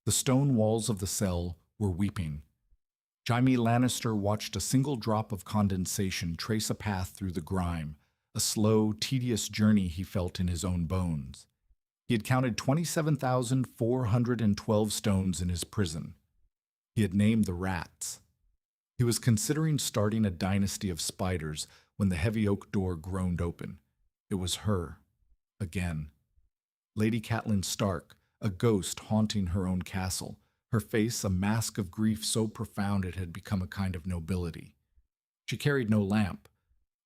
The stone walls of the cell were weeping. Jaime Lannister watched a single drop of condensation trace a path through the grime, a slow, tedious journey he felt in his own bones. He had counted 27,412 stones in his prison. He had named the rats. He was considering starting a dynasty of spiders when the heavy oak door groaned open. It was her. Again. Lady Catelyn Stark, a ghost haunting her own castle, her face a mask of grief so profound it had become a kind of nobility. She carried no lamp.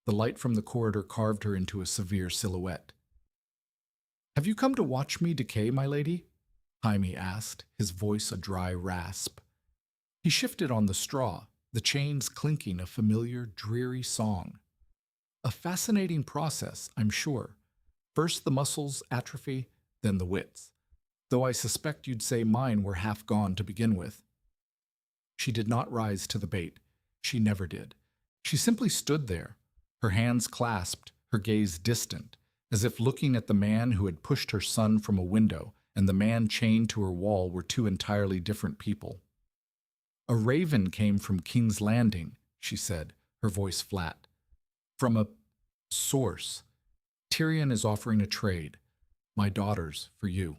The light from the corridor carved her into a severe silhouette. "Have you come to watch me decay, my lady?" Jaime asked, his voice a dry rasp. He shifted on the straw, the chains clinking a familiar, dreary song. "A fascinating process, I'm sure. First the muscles atrophy, then the wits. Though I suspect you'd say mine were half gone to begin with." She did not rise to the bait. She never did. She simply stood there, her hands clasped, her gaze distant, as if looking at the man who had pushed her son from a window and the man chained to her wall were two entirely different people. "A raven came from King's Landing," she said, her voice flat. "From a source. Tyrion is offering a trade. My daughters for you."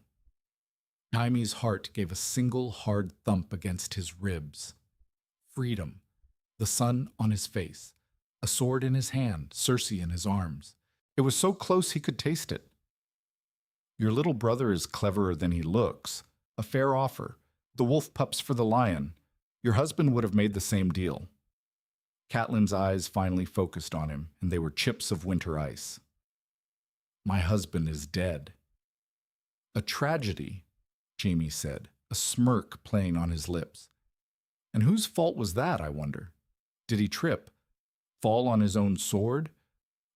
Jaime's heart gave a single hard thump against his ribs. Freedom. The sun on his face. A sword in his hand, Cersei in his arms. It was so close he could taste it. "Your little brother is cleverer than he looks. A fair offer. The wolf pups for the lion. Your husband would have made the same deal." Catelyn's eyes finally focused on him, and they were chips of winter ice. "My husband is dead." "A tragedy," Jaime said, a smirk playing on his lips. "And whose fault was that, I wonder? Did he trip? Fall on his own sword?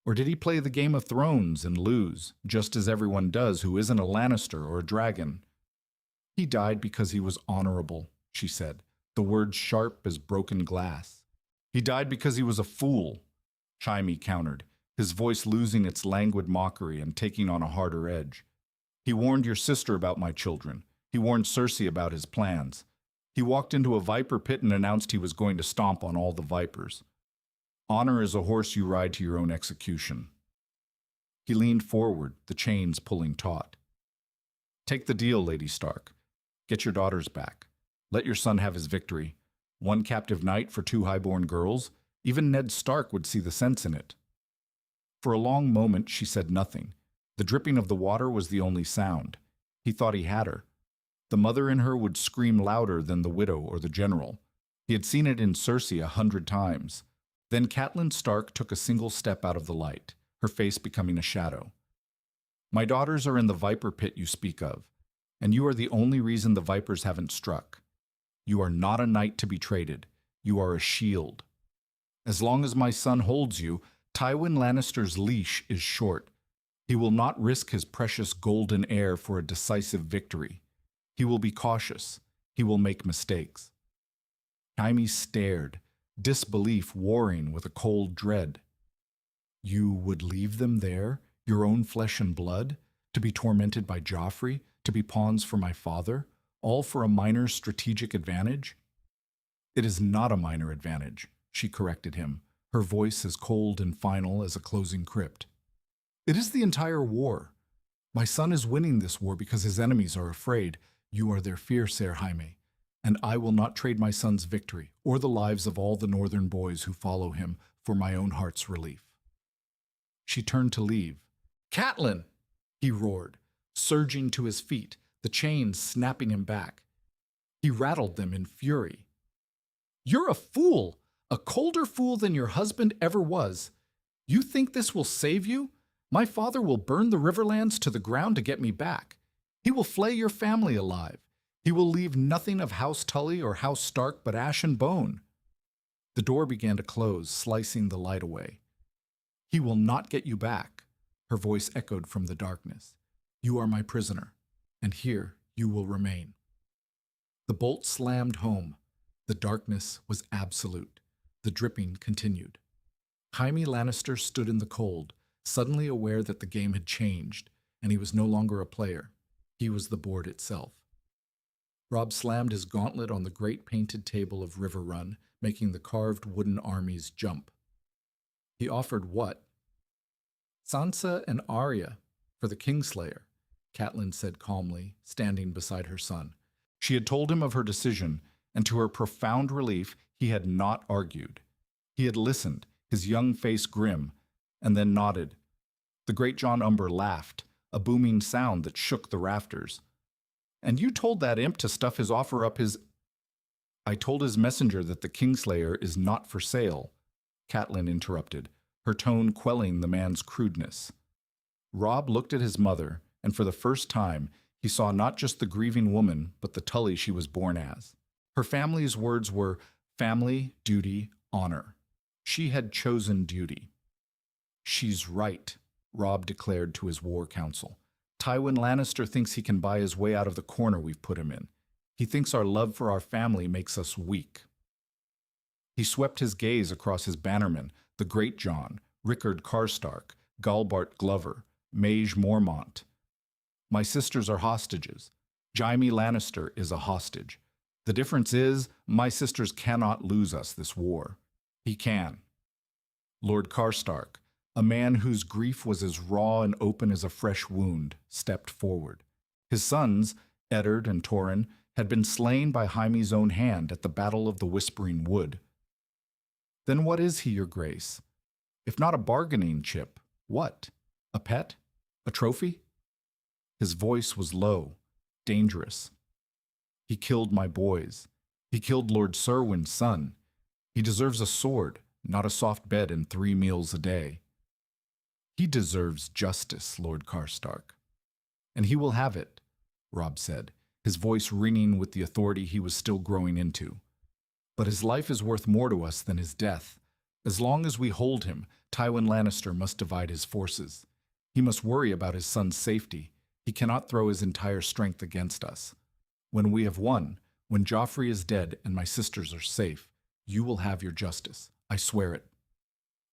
Or did he play the Game of Thrones and lose, just as everyone does who isn't a Lannister or a dragon?" "He died because he was honorable," she said, the words sharp as broken glass. "He died because he was a fool," Jaime countered, his voice losing its languid mockery and taking on a harder edge. "He warned your sister about my children. He warned Cersei about his plans. He walked into a viper pit and announced he was going to stomp on all the vipers. Honor is a horse you ride to your own execution." He leaned forward, the chains pulling taut. "Take the deal, Lady Stark. Get your daughters back. Let your son have his victory. One captive knight for two highborn girls. Even Ned Stark would see the sense in it." For a long moment she said nothing. The dripping of the water was the only sound. He thought he had her. The mother in her would scream louder than the widow or the general. He had seen it in Cersei 100 times. Then Catelyn Stark took a single step out of the light, her face becoming a shadow. "My daughters are in the viper pit you speak of, and you are the only reason the vipers haven't struck. You are not a knight to be traded. You are a shield. As long as my son holds you, Tywin Lannister's leash is short. He will not risk his precious golden heir for a decisive victory. He will be cautious. He will make mistakes." Jaime stared, disbelief warring with a cold dread. "You would leave them there, your own flesh and blood, to be tormented by Joffrey, to be pawns for my father, all for a minor strategic advantage?" "It is not a minor advantage," she corrected him, her voice as cold and final as a closing crypt. "It is the entire war. My son is winning this war because his enemies are afraid. You are their fear, Ser Jaime, and I will not trade my son's victory or the lives of all the northern boys who follow him for my own heart's relief." She turned to leave. "Catelyn!" he roared, surging to his feet, the chains snapping him back. He rattled them in fury. "You're a fool! A colder fool than your husband ever was. You think this will save you? My father will burn the Riverlands to the ground to get me back. He will flay your family alive. He will leave nothing of House Tully or House Stark but ash and bone." The door began to close, slicing the light away. "He will not get you back," her voice echoed from the darkness. "You are my prisoner, and here you will remain." The bolt slammed home. The darkness was absolute. The dripping continued. Jaime Lannister stood in the cold, suddenly aware that the game had changed, and he was no longer a player. He was the board itself. Robb slammed his gauntlet on the great painted table of River Run, making the carved wooden armies jump. He offered what? Sansa and Arya for the Kingslayer, Catelyn said calmly, standing beside her son. She had told him of her decision, and to her profound relief, he had not argued. He had listened, his young face grim, and then nodded. The great John Umber laughed, a booming sound that shook the rafters. And you told that imp to stuff his offer up his... I told his messenger that the Kingslayer is not for sale, Catelyn interrupted, her tone quelling the man's crudeness. Robb looked at his mother, and for the first time, he saw not just the grieving woman, but the Tully she was born as. Her family's words were family, duty, honor. She had chosen duty. She's right, Robb declared to his war council. Tywin Lannister thinks he can buy his way out of the corner we've put him in. He thinks our love for our family makes us weak. He swept his gaze across his bannermen, the Great John, Rickard Karstark, Galbart Glover, Mage Mormont. My sisters are hostages. Jaime Lannister is a hostage. The difference is, my sisters cannot lose us this war. He can. Lord Karstark, a man whose grief was as raw and open as a fresh wound, stepped forward. His sons, Eddard and Torrhen, had been slain by Jaime's own hand at the Battle of the Whispering Wood. Then what is he, your grace? If not a bargaining chip, what? A pet? A trophy? His voice was low, dangerous. He killed my boys. He killed Lord Serwyn's son. He deserves a sword, not a soft bed and 3 meals a day. He deserves justice, Lord Karstark. And he will have it, Robb said, his voice ringing with the authority he was still growing into. But his life is worth more to us than his death. As long as we hold him, Tywin Lannister must divide his forces. He must worry about his son's safety. He cannot throw his entire strength against us. When we have won, when Joffrey is dead and my sisters are safe, you will have your justice. I swear it.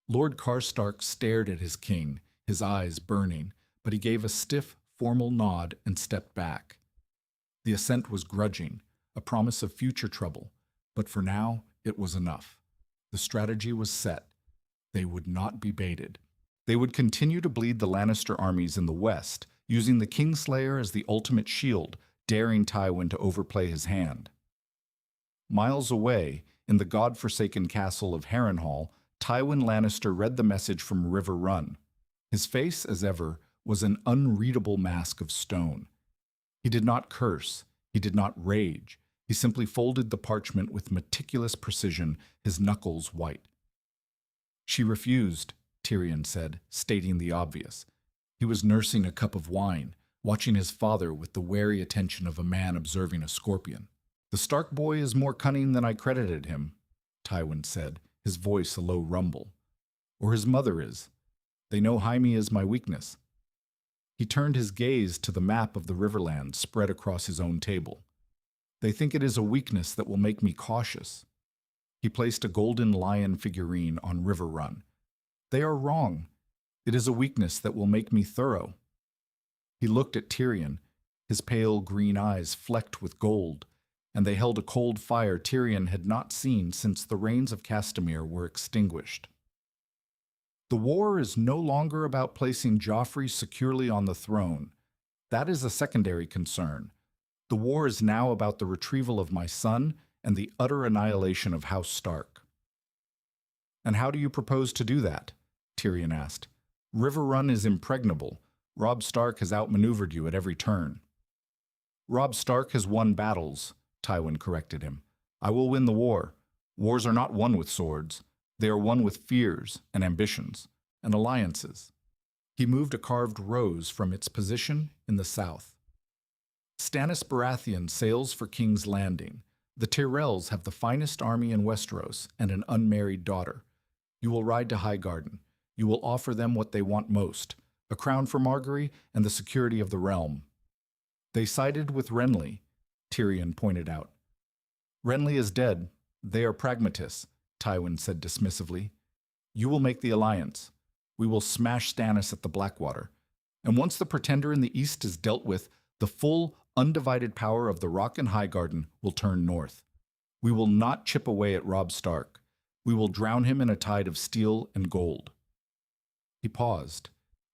Lord Karstark stared at his king, his eyes burning, but he gave a stiff, formal nod and stepped back. The assent was grudging, a promise of future trouble, but for now it was enough. The strategy was set. They would not be baited. They would continue to bleed the Lannister armies in the west, using the Kingslayer as the ultimate shield, daring Tywin to overplay his hand. Miles away, in the god-forsaken castle of Harrenhal, Tywin Lannister read the message from River Run. His face, as ever, was an unreadable mask of stone. He did not curse. He did not rage. He simply folded the parchment with meticulous precision, his knuckles white. She refused, Tyrion said, stating the obvious. He was nursing a cup of wine, watching his father with the wary attention of a man observing a scorpion. The Stark boy is more cunning than I credited him, Tywin said, his voice a low rumble. Or his mother is. They know Jaime is my weakness. He turned his gaze to the map of the Riverland spread across his own table. They think it is a weakness that will make me cautious. He placed a golden lion figurine on River Run. They are wrong. It is a weakness that will make me thorough. He looked at Tyrion, his pale green eyes flecked with gold, and they held a cold fire Tyrion had not seen since the rains of Castamere were extinguished. The war is no longer about placing Joffrey securely on the throne. That is a secondary concern. The war is now about the retrieval of my son and the utter annihilation of House Stark. And how do you propose to do that? Tyrion asked. River Run is impregnable. Robb Stark has outmaneuvered you at every turn. Robb Stark has won battles, Tywin corrected him. I will win the war. Wars are not won with swords. They are won with fears and ambitions and alliances. He moved a carved rose from its position in the south. Stannis Baratheon sails for King's Landing. The Tyrells have the finest army in Westeros and an unmarried daughter. You will ride to Highgarden. You will offer them what they want most, a crown for Margaery and the security of the realm. They sided with Renly, Tyrion pointed out. Renly is dead. They are pragmatists, Tywin said dismissively. You will make the alliance. We will smash Stannis at the Blackwater. And once the pretender in the east is dealt with, the full, undivided power of the Rock and Highgarden will turn north. We will not chip away at Robb Stark. We will drown him in a tide of steel and gold." He paused,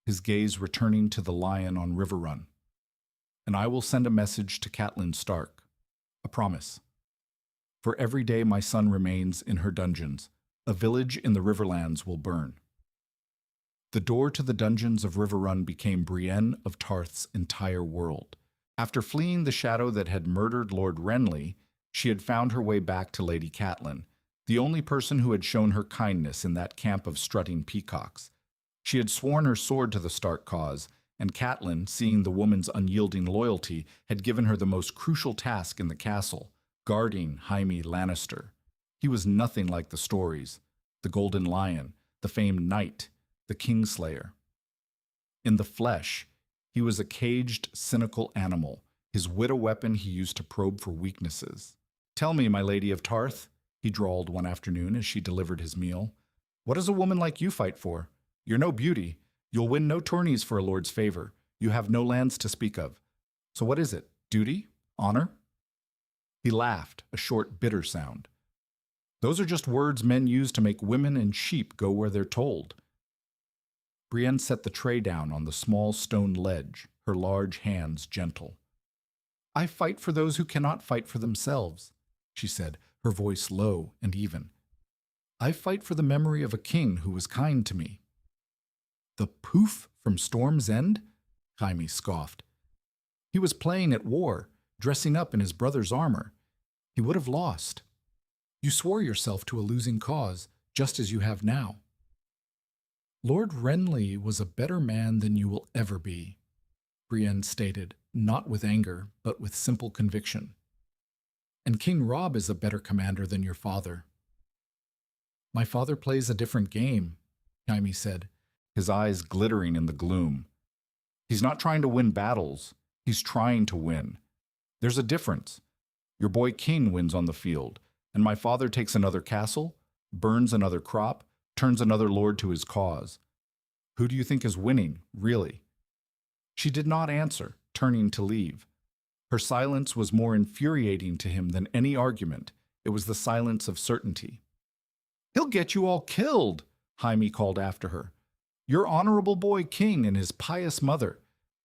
his gaze returning to the lion on River Run. "And I will send a message to Catelyn Stark. A promise. For every day my son remains in her dungeons, a village in the Riverlands will burn." The door to the dungeons of River Run became Brienne of Tarth's entire world. After fleeing the shadow that had murdered Lord Renly, she had found her way back to Lady Catelyn, the only person who had shown her kindness in that camp of strutting peacocks. She had sworn her sword to the Stark cause, and Catelyn, seeing the woman's unyielding loyalty, had given her the most crucial task in the castle, guarding Jaime Lannister. He was nothing like the stories, the Golden Lion, the famed knight, the Kingslayer. In the flesh, he was a caged, cynical animal, his wit a weapon he used to probe for weaknesses. "Tell me, my Lady of Tarth," he drawled one afternoon as she delivered his meal, "what does a woman like you fight for? You're no beauty. You'll win no tourneys for a lord's favor. You have no lands to speak of. So what is it? Duty? Honor?" He laughed, a short, bitter sound. "Those are just words men use to make women and sheep go where they're told." Brienne set the tray down on the small stone ledge, her large hands gentle. "I fight for those who cannot fight for themselves," she said, her voice low and even. "I fight for the memory of a king who was kind to me." "The poof from Storm's End?" Jaime scoffed. "He was playing at war, dressing up in his brother's armor. He would have lost. You swore yourself to a losing cause, just as you have now." "Lord Renly was a better man than you will ever be," Brienne stated, not with anger, but with simple conviction. "And King Robb is a better commander than your father." "My father plays a different game," Jaime said, his eyes glittering in the gloom. "He's not trying to win battles. He's trying to win. There's a difference. Your boy King wins on the field, and my father takes another castle, burns another crop, turns another lord to his cause. Who do you think is winning, really?" She did not answer, turning to leave. Her silence was more infuriating to him than any argument. It was the silence of certainty. "He'll get you all killed," Jaime called after her. "Your honorable boy King and his pious mother.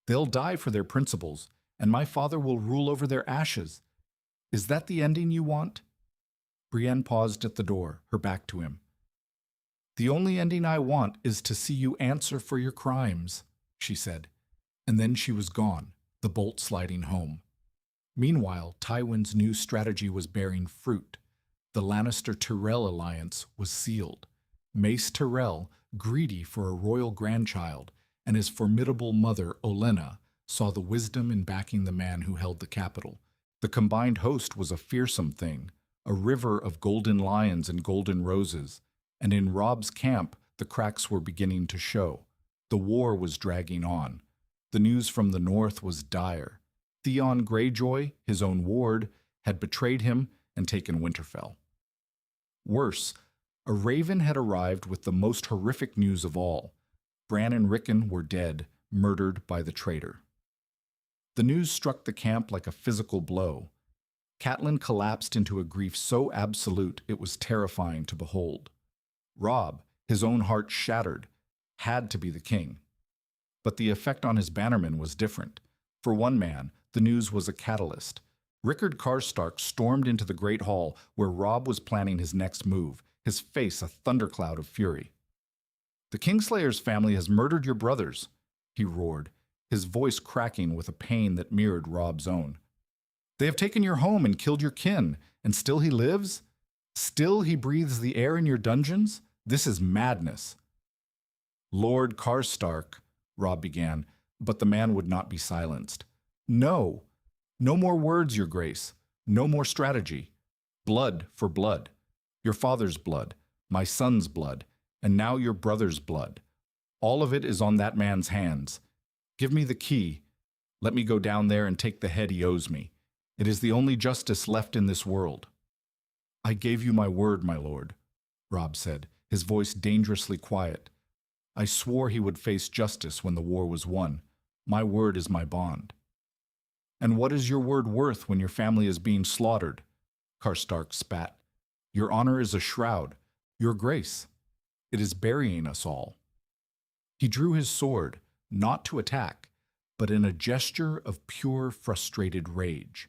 They'll die for their principles, and my father will rule over their ashes. Is that the ending you want?" Brienne paused at the door, her back to him. "The only ending I want is to see you answer for your crimes," she said. And then she was gone, the bolt sliding home. Meanwhile, Tywin's new strategy was bearing fruit. The Lannister-Tyrell alliance was sealed. Mace Tyrell, greedy for a royal grandchild, and his formidable mother, Olenna, saw the wisdom in backing the man who held the capital. The combined host was a fearsome thing, a river of golden lions and golden roses, and in Robb's camp the cracks were beginning to show. The war was dragging on. The news from the north was dire. Theon Greyjoy, his own ward, had betrayed him and taken Winterfell. Worse, a raven had arrived with the most horrific news of all. Bran and Rickon were dead, murdered by the traitor. The news struck the camp like a physical blow. Catelyn collapsed into a grief so absolute it was terrifying to behold. Robb, his own heart shattered, had to be the king. But the effect on his bannermen was different. For one man, the news was a catalyst. Rickard Karstark stormed into the Great Hall where Robb was planning his next move, his face a thundercloud of fury. "The Kingslayer's family has murdered your brothers," he roared, his voice cracking with a pain that mirrored Robb's own. "They have taken your home and killed your kin, and still he lives? Still he breathes the air in your dungeons? This is madness." "Lord Karstark," Robb began, but the man would not be silenced. "No. No more words, your grace. No more strategy. Blood for blood. Your father's blood, my son's blood, and now your brother's blood. All of it is on that man's hands. Give me the key. Let me go down there and take the head he owes me. It is the only justice left in this world." "I gave you my word, my lord," Robb said, his voice dangerously quiet. "I swore he would face justice when the war was won. My word is my bond." And what is your word worth when your family is being slaughtered? Karstark spat. Your honor is a shroud. Your grace. It is burying us all. He drew his sword, not to attack, but in a gesture of pure, frustrated rage.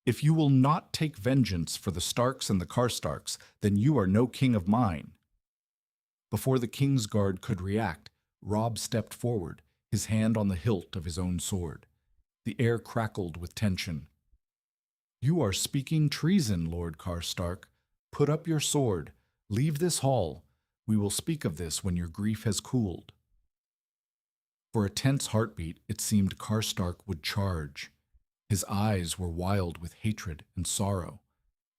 If you will not take vengeance for the Starks and the Karstarks, then you are no king of mine. Before the king's guard could react, Robb stepped forward, his hand on the hilt of his own sword. The air crackled with tension. You are speaking treason, Lord Karstark. Put up your sword. Leave this hall. We will speak of this when your grief has cooled. For a tense heartbeat, it seemed Karstark would charge. His eyes were wild with hatred and sorrow.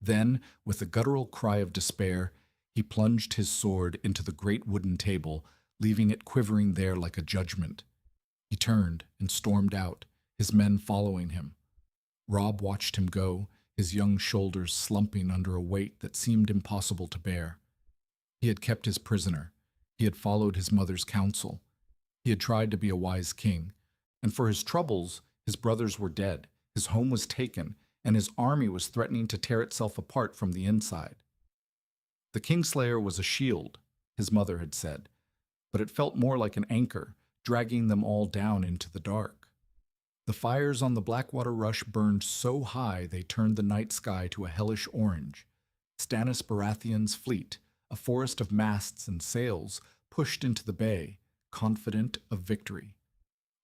Then, with a guttural cry of despair, he plunged his sword into the great wooden table, leaving it quivering there like a judgment. He turned and stormed out, his men following him. Robb watched him go, his young shoulders slumping under a weight that seemed impossible to bear. He had kept his prisoner. He had followed his mother's counsel. He had tried to be a wise king. And for his troubles, his brothers were dead, his home was taken, and his army was threatening to tear itself apart from the inside. The Kingslayer was a shield, his mother had said, but it felt more like an anchor, dragging them all down into the dark. The fires on the Blackwater rush burned so high they turned the night sky to a hellish orange. Stannis Baratheon's fleet, a forest of masts and sails, pushed into the bay, confident of victory.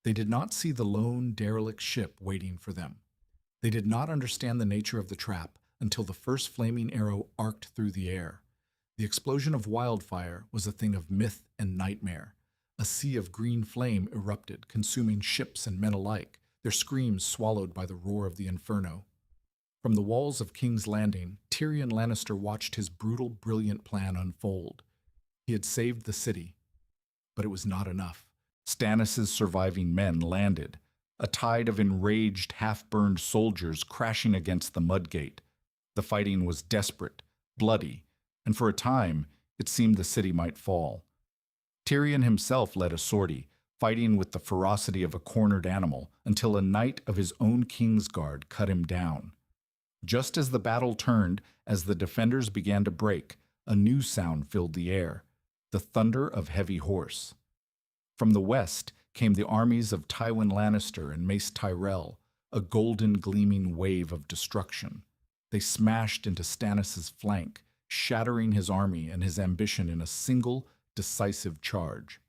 They did not see the lone, derelict ship waiting for them. They did not understand the nature of the trap until the first flaming arrow arced through the air. The explosion of wildfire was a thing of myth and nightmare. A sea of green flame erupted, consuming ships and men alike, their screams swallowed by the roar of the inferno. From the walls of King's Landing, Tyrion Lannister watched his brutal, brilliant plan unfold. He had saved the city, but it was not enough. Stannis' surviving men landed, a tide of enraged, half-burned soldiers crashing against the mudgate. The fighting was desperate, bloody, and for a time it seemed the city might fall. Tyrion himself led a sortie, fighting with the ferocity of a cornered animal, until a knight of his own Kingsguard cut him down. Just as the battle turned, as the defenders began to break, a new sound filled the air, the thunder of heavy horse. From the west came the armies of Tywin Lannister and Mace Tyrell, a golden gleaming wave of destruction. They smashed into Stannis' flank, shattering his army and his ambition in a single, decisive charge.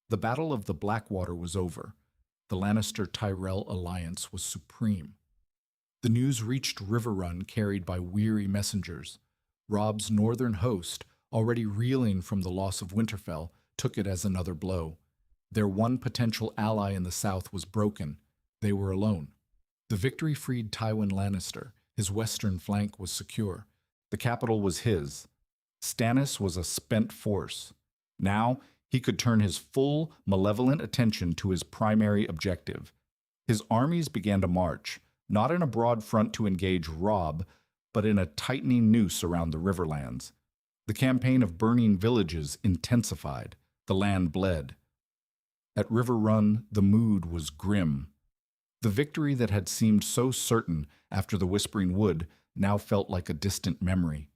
The Battle of the Blackwater was over. The Lannister-Tyrell alliance was supreme. The news reached River Run carried by weary messengers. Robb's northern host, already reeling from the loss of Winterfell, took it as another blow. Their one potential ally in the south was broken. They were alone. The victory freed Tywin Lannister. His western flank was secure. The capital was his. Stannis was a spent force. Now he could turn his full, malevolent attention to his primary objective. His armies began to march, not in a broad front to engage Robb, but in a tightening noose around the Riverlands. The campaign of burning villages intensified. The land bled. At River Run, the mood was grim. The victory that had seemed so certain after the Whispering Wood now felt like a distant memory.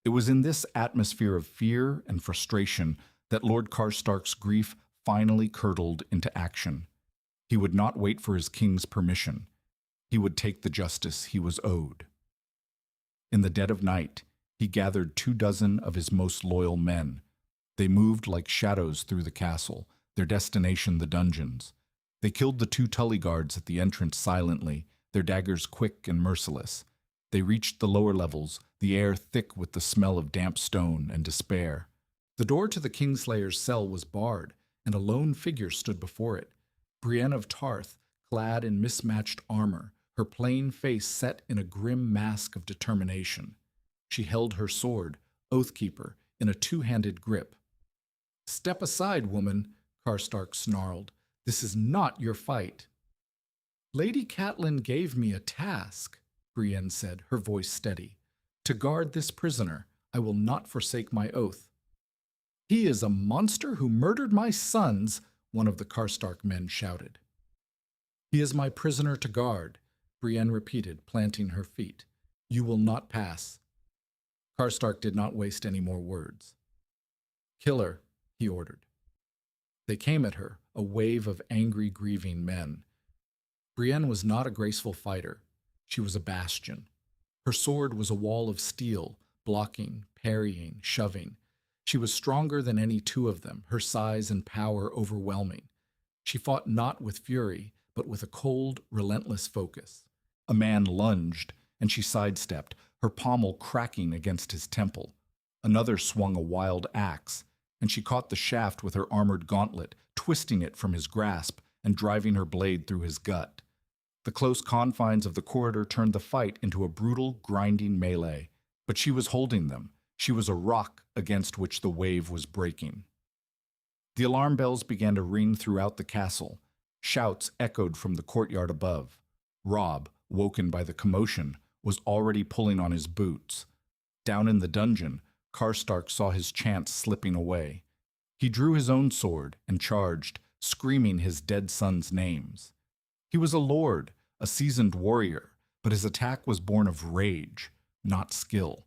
It was in this atmosphere of fear and frustration that Lord Karstark's grief finally curdled into action. He would not wait for his king's permission. He would take the justice he was owed. In the dead of night, he gathered 24 of his most loyal men. They moved like shadows through the castle, their destination the dungeons. They killed the 2 Tully guards at the entrance silently, their daggers quick and merciless. They reached the lower levels, the air thick with the smell of damp stone and despair. The door to the Kingslayer's cell was barred, and a lone figure stood before it. Brienne of Tarth, clad in mismatched armor, her plain face set in a grim mask of determination. She held her sword, Oathkeeper, in a 2-handed grip. "Step aside, woman," Karstark snarled. "This is not your fight." "Lady Catelyn gave me a task," Brienne said, her voice steady. "To guard this prisoner. I will not forsake my oath." "He is a monster who murdered my sons," one of the Karstark men shouted. He is my prisoner to guard, Brienne repeated, planting her feet. You will not pass. Karstark did not waste any more words. Kill her, he ordered. They came at her, a wave of angry, grieving men. Brienne was not a graceful fighter. She was a bastion. Her sword was a wall of steel, blocking, parrying, shoving. She was stronger than any two of them, her size and power overwhelming. She fought not with fury, but with a cold, relentless focus. A man lunged, and she sidestepped, her pommel cracking against his temple. Another swung a wild axe, and she caught the shaft with her armored gauntlet, twisting it from his grasp and driving her blade through his gut. The close confines of the corridor turned the fight into a brutal, grinding melee. But she was holding them. She was a rock against which the wave was breaking. The alarm bells began to ring throughout the castle. Shouts echoed from the courtyard above. Robb, woken by the commotion, was already pulling on his boots. Down in the dungeon, Karstark saw his chance slipping away. He drew his own sword and charged, screaming his dead sons' names. He was a lord, a seasoned warrior, but his attack was born of rage, not skill.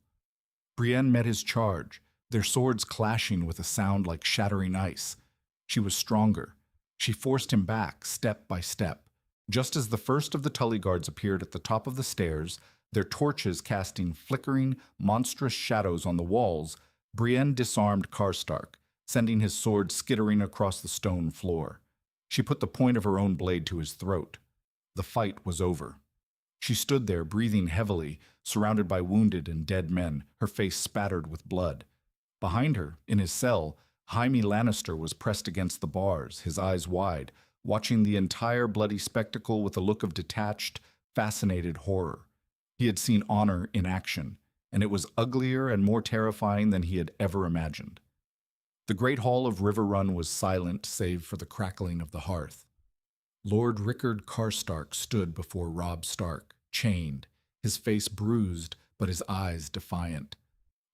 Brienne met his charge, their swords clashing with a sound like shattering ice. She was stronger. She forced him back, step by step. Just as the first of the Tully guards appeared at the top of the stairs, their torches casting flickering, monstrous shadows on the walls, Brienne disarmed Karstark, sending his sword skittering across the stone floor. She put the point of her own blade to his throat. The fight was over. She stood there, breathing heavily, surrounded by wounded and dead men, her face spattered with blood. Behind her, in his cell, Jaime Lannister was pressed against the bars, his eyes wide, watching the entire bloody spectacle with a look of detached, fascinated horror. He had seen honor in action, and it was uglier and more terrifying than he had ever imagined. The great hall of River Run was silent save for the crackling of the hearth. Lord Rickard Karstark stood before Robb Stark, chained, his face bruised but his eyes defiant.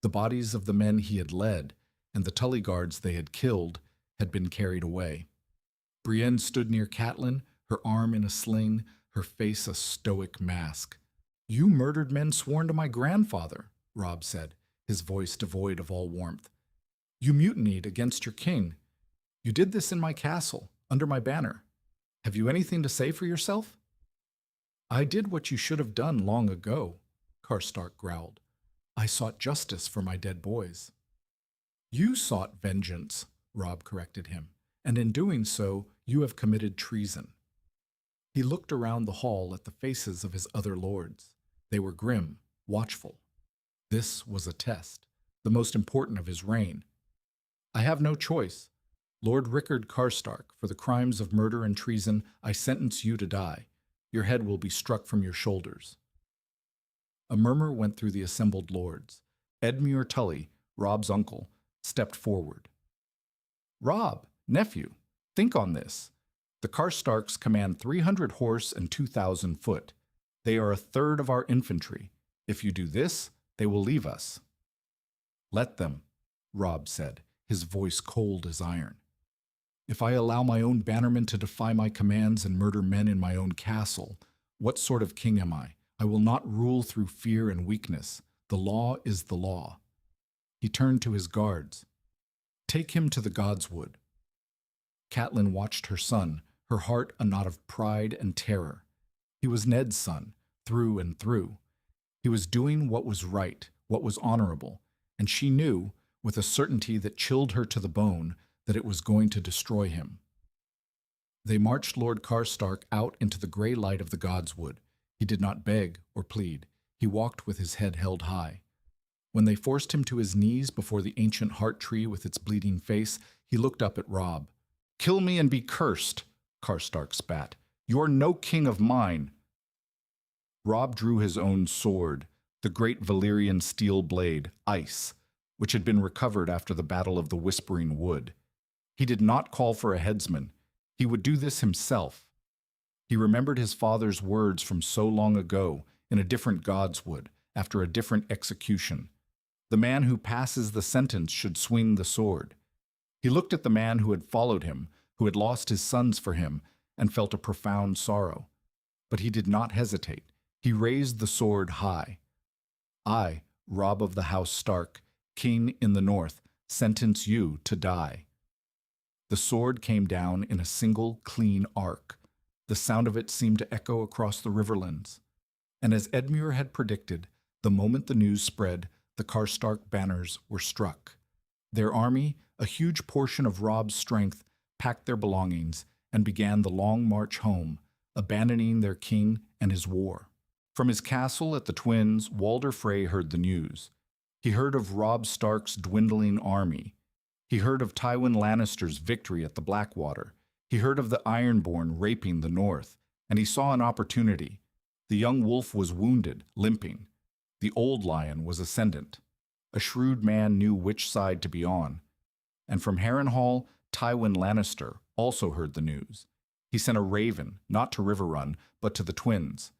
The bodies of the men he had led, and the Tully guards they had killed, had been carried away. Brienne stood near Catelyn, her arm in a sling, her face a stoic mask. "You murdered men sworn to my grandfather," Robb said, his voice devoid of all warmth. "You mutinied against your king. You did this in my castle, under my banner. Have you anything to say for yourself?" "I did what you should have done long ago," Karstark growled. "I sought justice for my dead boys." "You sought vengeance," Robb corrected him, "and in doing so, you have committed treason." He looked around the hall at the faces of his other lords. They were grim, watchful. This was a test, the most important of his reign. "I have no choice. Lord Rickard Karstark, for the crimes of murder and treason, I sentence you to die. Your head will be struck from your shoulders." A murmur went through the assembled lords. Edmure Tully, Robb's uncle, stepped forward. "Robb, nephew, think on this. The Karstarks command 300 horse and 2,000 foot. They are a third of our infantry. If you do this, they will leave us." "Let them," Robb said, his voice cold as iron. "If I allow my own bannermen to defy my commands and murder men in my own castle, what sort of king am I? I will not rule through fear and weakness. The law is the law." He turned to his guards. "Take him to the Godswood." Catelyn watched her son, her heart a knot of pride and terror. He was Ned's son, through and through. He was doing what was right, what was honorable, and she knew, with a certainty that chilled her to the bone, that it was going to destroy him. They marched Lord Karstark out into the gray light of the Godswood. He did not beg or plead. He walked with his head held high. When they forced him to his knees before the ancient heart tree with its bleeding face, he looked up at Robb. "Kill me and be cursed," Karstark spat. "You are no king of mine." Robb drew his own sword, the great Valyrian steel blade, Ice, which had been recovered after the Battle of the Whispering Wood. He did not call for a headsman. He would do this himself. He remembered his father's words from so long ago, in a different Godswood, after a different execution. The man who passes the sentence should swing the sword. He looked at the man who had followed him, who had lost his sons for him, and felt a profound sorrow. But he did not hesitate. He raised the sword high. I, Robb of the House Stark, king in the north, sentence you to die. The sword came down in a single, clean arc. The sound of it seemed to echo across the riverlands. And as Edmure had predicted, the moment the news spread, the Karstark banners were struck. Their army, a huge portion of Robb's strength, packed their belongings and began the long march home, abandoning their king and his war. From his castle at the Twins, Walder Frey heard the news. He heard of Robb Stark's dwindling army. He heard of Tywin Lannister's victory at the Blackwater. He heard of the Ironborn raping the north, and he saw an opportunity. The young wolf was wounded, limping. The old lion was ascendant. A shrewd man knew which side to be on. And from Harrenhal, Tywin Lannister also heard the news. He sent a raven, not to Riverrun, but to the Twins,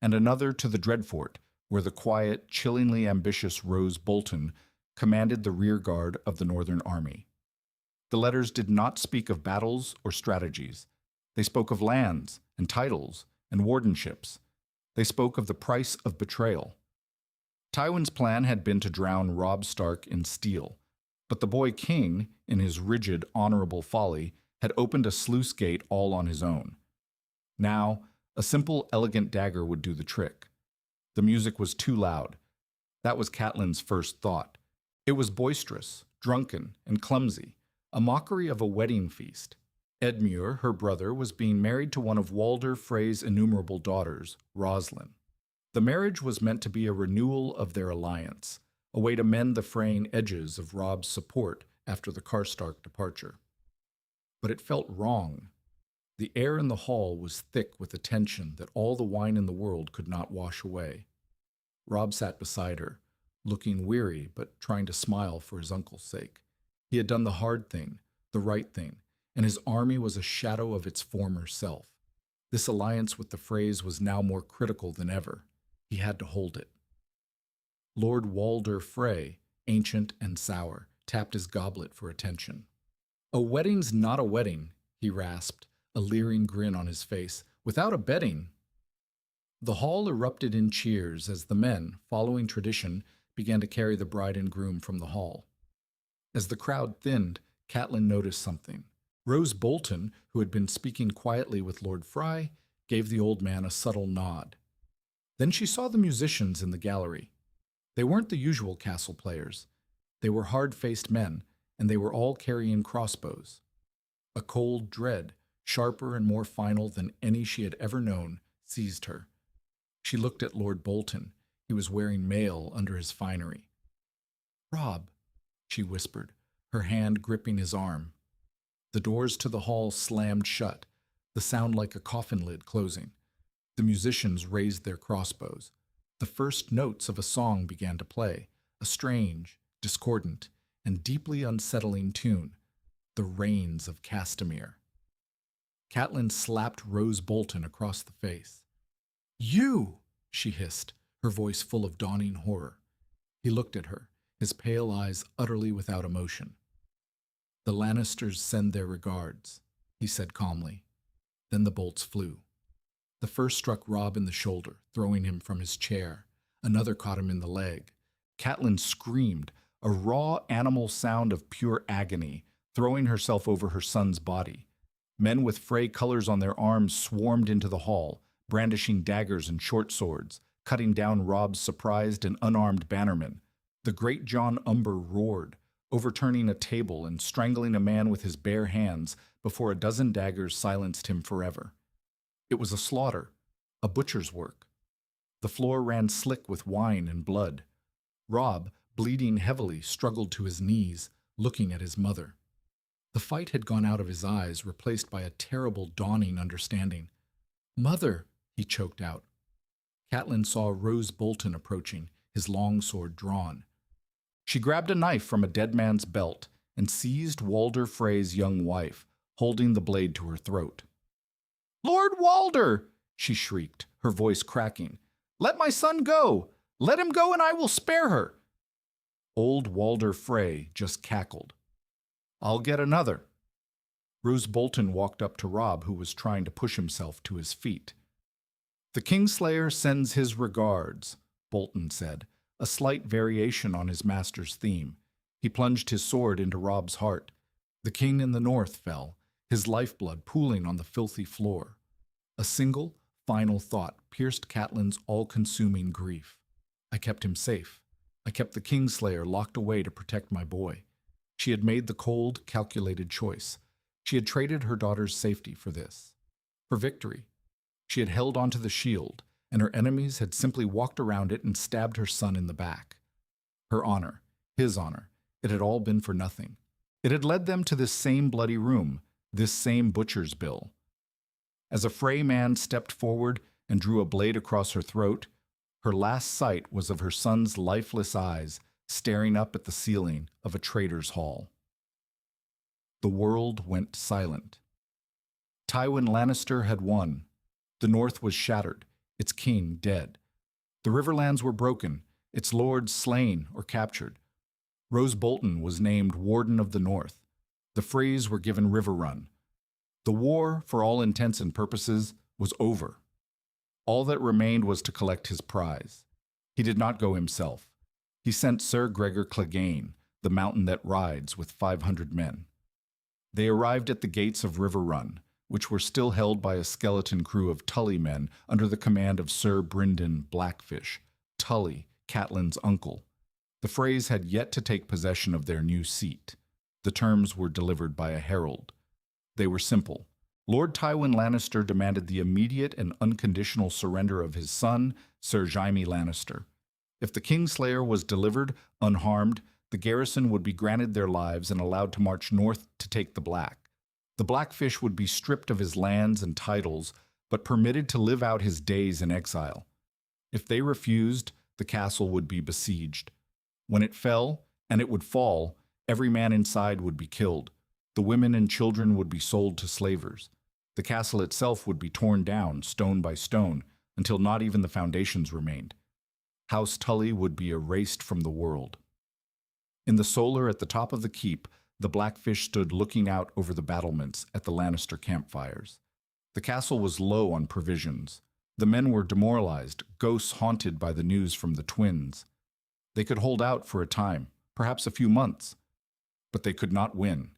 and another to the Dreadfort, where the quiet, chillingly ambitious Rose Bolton commanded the rearguard of the Northern Army. The letters did not speak of battles or strategies. They spoke of lands and titles and wardenships. They spoke of the price of betrayal. Tywin's plan had been to drown Robb Stark in steel, but the boy king, in his rigid, honorable folly, had opened a sluice gate all on his own. Now, a simple, elegant dagger would do the trick. The music was too loud. That was Catelyn's first thought. It was boisterous, drunken, and clumsy, a mockery of a wedding feast. Edmure, her brother, was being married to one of Walder Frey's innumerable daughters, Roslyn. The marriage was meant to be a renewal of their alliance, a way to mend the fraying edges of Robb's support after the Karstark departure. But it felt wrong. The air in the hall was thick with a tension that all the wine in the world could not wash away. Robb sat beside her, looking weary but trying to smile for his uncle's sake. He had done the hard thing, the right thing, and his army was a shadow of its former self. This alliance with the Freys was now more critical than ever. He had to hold it. Lord Walder Frey, ancient and sour, tapped his goblet for attention. "A wedding's not a wedding," he rasped, a leering grin on his face, "without a bedding." The hall erupted in cheers as the men, following tradition, began to carry the bride and groom from the hall. As the crowd thinned, Catelyn noticed something. Rose Bolton, who had been speaking quietly with Lord Frey, gave the old man a subtle nod. Then she saw the musicians in the gallery. They weren't the usual castle players. They were hard-faced men, and they were all carrying crossbows. A cold dread, sharper and more final than any she had ever known, seized her. She looked at Lord Bolton. He was wearing mail under his finery. "Robb," she whispered, her hand gripping his arm. The doors to the hall slammed shut, the sound like a coffin lid closing. The musicians raised their crossbows. The first notes of a song began to play, a strange, discordant, and deeply unsettling tune, the Rains of Castamere. Catelyn slapped Rose Bolton across the face. "You!" she hissed, her voice full of dawning horror. He looked at her, his pale eyes utterly without emotion. "The Lannisters send their regards," he said calmly. Then the bolts flew. The first struck Robb in the shoulder, throwing him from his chair. Another caught him in the leg. Catelyn screamed, a raw animal sound of pure agony, throwing herself over her son's body. Men with Frey colors on their arms swarmed into the hall, brandishing daggers and short swords, cutting down Robb's surprised and unarmed bannermen. The great John Umber roared, overturning a table and strangling a man with his bare hands before a dozen daggers silenced him forever. It was a slaughter, a butcher's work. The floor ran slick with wine and blood. Robb, bleeding heavily, struggled to his knees, looking at his mother. The fight had gone out of his eyes, replaced by a terrible dawning understanding. "Mother," he choked out. Catelyn saw Rose Bolton approaching, his long sword drawn. She grabbed a knife from a dead man's belt and seized Walder Frey's young wife, holding the blade to her throat. "Lord Walder!" she shrieked, her voice cracking. "Let my son go! Let him go and I will spare her!" Old Walder Frey just cackled. "I'll get another." Roose Bolton walked up to Robb, who was trying to push himself to his feet. "The Kingslayer sends his regards," Bolton said, a slight variation on his master's theme. He plunged his sword into Robb's heart. The king in the north fell, his lifeblood pooling on the filthy floor. A single, final thought pierced Catelyn's all-consuming grief. I kept him safe. I kept the Kingslayer locked away to protect my boy. She had made the cold, calculated choice. She had traded her daughter's safety for this. For victory. She had held onto the shield, and her enemies had simply walked around it and stabbed her son in the back. Her honor, his honor, it had all been for nothing. It had led them to this same bloody room, this same butcher's bill. As a Frey man stepped forward and drew a blade across her throat, her last sight was of her son's lifeless eyes staring up at the ceiling of a trader's hall. The world went silent. Tywin Lannister had won. The North was shattered, its king dead. The Riverlands were broken, its lords slain or captured. Roose Bolton was named Warden of the North. The Freys were given River Run. The war, for all intents and purposes, was over. All that remained was to collect his prize. He did not go himself. He sent Sir Gregor Clegane, the mountain that rides, with 500 men. They arrived at the gates of River Run, which were still held by a skeleton crew of Tully men under the command of Sir Brynden Blackfish, Tully, Catelyn's uncle. The Freys had yet to take possession of their new seat. The terms were delivered by a herald. They were simple. Lord Tywin Lannister demanded the immediate and unconditional surrender of his son, Sir Jaime Lannister. If the Kingslayer was delivered unharmed, the garrison would be granted their lives and allowed to march north to take the Black. The Blackfish would be stripped of his lands and titles, but permitted to live out his days in exile. If they refused, the castle would be besieged. When it fell, and it would fall, every man inside would be killed. The women and children would be sold to slavers. The castle itself would be torn down, stone by stone, until not even the foundations remained. House Tully would be erased from the world. In the solar at the top of the keep, the Blackfish stood looking out over the battlements at the Lannister campfires. The castle was low on provisions. The men were demoralized, ghosts haunted by the news from the twins. They could hold out for a time, perhaps a few months, but they could not win.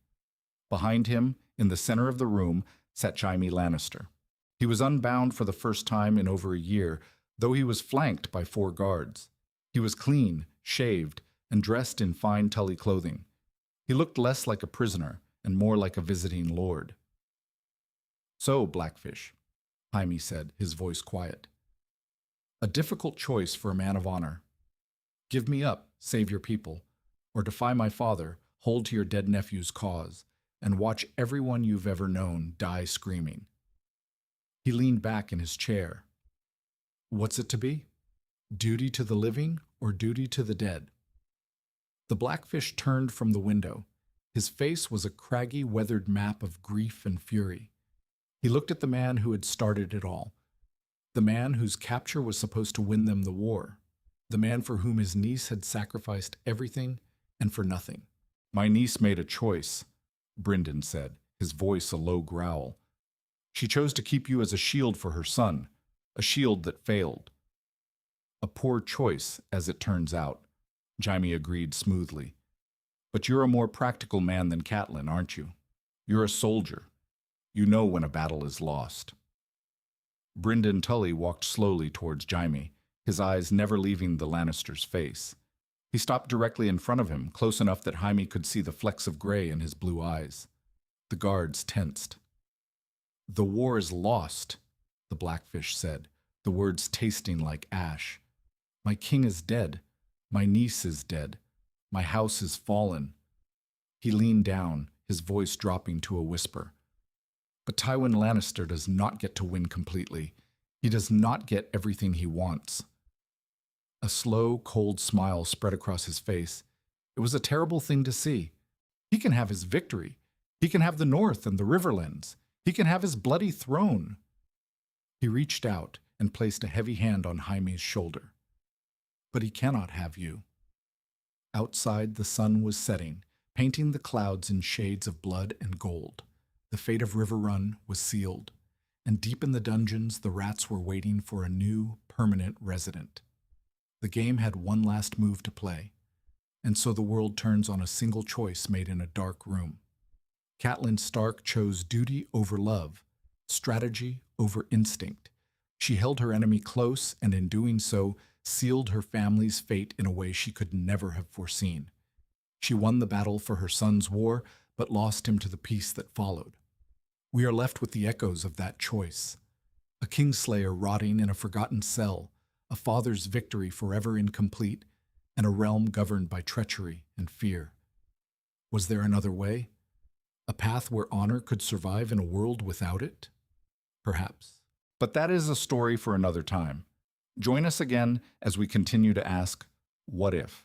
Behind him, in the center of the room, sat Jaime Lannister. He was unbound for the first time in over a year, though he was flanked by 4 guards. He was clean, shaved, and dressed in fine Tully clothing. He looked less like a prisoner and more like a visiting lord. "So, Blackfish," Jaime said, his voice quiet. "A difficult choice for a man of honor. Give me up, save your people, or defy my father, hold to your dead nephew's cause, and watch everyone you've ever known die screaming." He leaned back in his chair. "What's it to be? Duty to the living or duty to the dead?" The Blackfish turned from the window. His face was a craggy, weathered map of grief and fury. He looked at the man who had started it all, the man whose capture was supposed to win them the war, the man for whom his niece had sacrificed everything and for nothing. "My niece made a choice," Brynden said, his voice a low growl. "She chose to keep you as a shield for her son, a shield that failed." "A poor choice, as it turns out," Jaime agreed smoothly. "But you're a more practical man than Catelyn, aren't you? You're a soldier. You know when a battle is lost." Brynden Tully walked slowly towards Jaime, his eyes never leaving the Lannister's face. He stopped directly in front of him, close enough that Jaime could see the flecks of gray in his blue eyes. The guards tensed. "The war is lost," the Blackfish said, the words tasting like ash. "My king is dead. My niece is dead. My house is fallen." He leaned down, his voice dropping to a whisper. "But Tywin Lannister does not get to win completely. He does not get everything he wants." A slow, cold smile spread across his face. It was a terrible thing to see. He can have his victory. He can have the North and the Riverlands. He can have his bloody throne. He reached out and placed a heavy hand on Jaime's shoulder. "But he cannot have you." Outside, the sun was setting, painting the clouds in shades of blood and gold. The fate of River Run was sealed, and deep in the dungeons the rats were waiting for a new, permanent resident. The game had one last move to play, and so the world turns on a single choice made in a dark room. Catelyn Stark chose duty over love, strategy over instinct. She held her enemy close, and in doing so, sealed her family's fate in a way she could never have foreseen. She won the battle for her son's war, but lost him to the peace that followed. We are left with the echoes of that choice. A Kingslayer rotting in a forgotten cell, a father's victory forever incomplete, and a realm governed by treachery and fear. Was there another way? A path where honor could survive in a world without it? Perhaps. But that is a story for another time. Join us again as we continue to ask, what if?